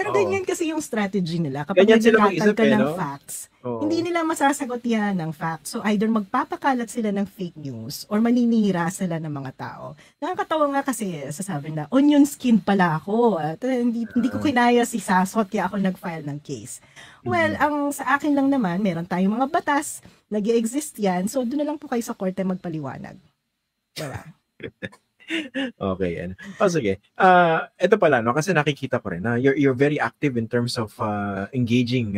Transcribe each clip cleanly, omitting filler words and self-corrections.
Pero ganyan kasi yung strategy nila. Kapag Ganyan sila naglatag mag-isip ka ng no? facts, Oo. hindi nila masasagot yan ng facts. So either magpapakalat sila ng fake news or maninira sila ng mga tao. Nakakatawa nga kasi sasabi na, onion skin pala ako. At hindi ko kinaya si Sasot kaya ako nag-file ng case. Well, ang sa akin lang naman, meron tayong mga batas, nag-i-exist yan. So doon na lang po kayo sa korte magpaliwanag. Diba? Okay, ano. Sige. Ito pala, no, kasi nakikita ko rin na you're very active in terms of engaging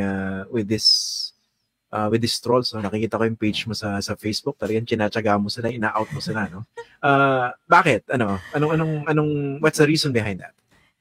with this trolls. No? Nakikita ko yung page mo sa Facebook. Talagang tinatsaga mo sila, ina-out mo sila, no? Bakit? Anong what's the reason behind that?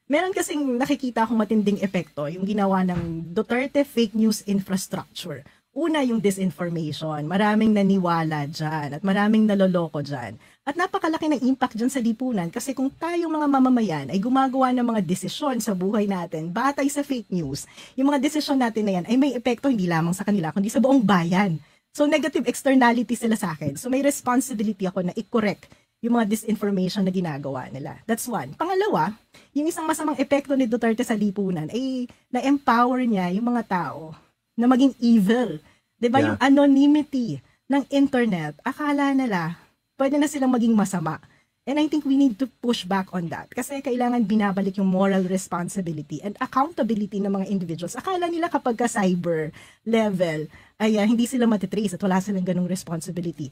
Meron kasing nakikita akong matinding epekto yung ginawa ng Duterte fake news infrastructure. Una, yung disinformation. Maraming naniwala dyan at maraming naloloko dyan. At napakalaki ng impact dyan sa lipunan kasi kung tayong mga mamamayan ay gumagawa ng mga desisyon sa buhay natin batay sa fake news, yung mga desisyon natin na yan ay may epekto hindi lamang sa kanila kundi sa buong bayan. So negative externality sila sa akin. So may responsibility ako na i-correct yung mga disinformation na ginagawa nila. That's one. Pangalawa, yung isang masamang epekto ni Duterte sa lipunan ay na-empower niya yung mga tao na maging evil. 'Di ba? Yung anonymity ng internet, akala nila pwede na silang maging masama. And I think we need to push back on that. Kasi kailangan binabalik yung moral responsibility and accountability ng mga individuals. Akala nila kapag ka cyber level, ay hindi sila matitrace at wala silang ganung responsibility.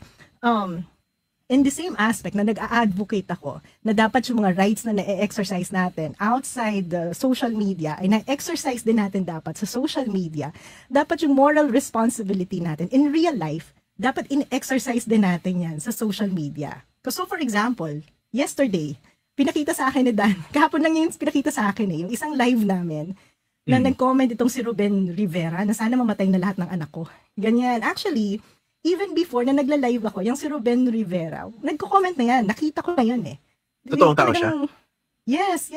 In the same aspect na nag-a-advocate ako na dapat yung mga rights na na-exercise natin outside the social media ay na-exercise din natin dapat sa social media. Dapat yung moral responsibility natin in real life, dapat in-exercise din natin yan sa social media. So for example, yesterday, pinakita sa akin ni Dan, kahapon lang yung pinakita sa akin yung isang live namin na nag-comment itong si Ruben Rivera na sana mamatay na lahat ng anak ko. Ganyan. Actually, even before na nagla-live ako, yung si Ruben Rivera, nagko-comment na yan. Nakita ko na yan eh. Totoong tao siya? Yes.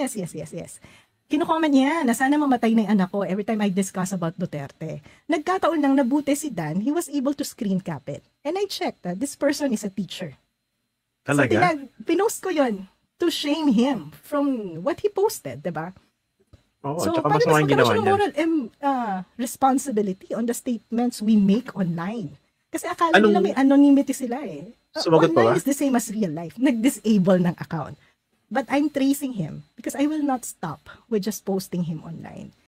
Kino-comment niya na sana mamatay na yung anak ko every time I discuss about Duterte. Nagkataon lang nabuti si Dan, he was able to screen cap it. And I checked that this person is a teacher. Talaga? So pinost ko yun to shame him from what he posted, diba? Oo, so, tsaka mas mga ginawa niya. moral responsibility on the statements we make online. Kasi akala nila may anonymity sila eh. Sumagot pa ba? Online is the same as real life. Nag-disable ng account. But I'm tracing him because I will not stop with just posting him online.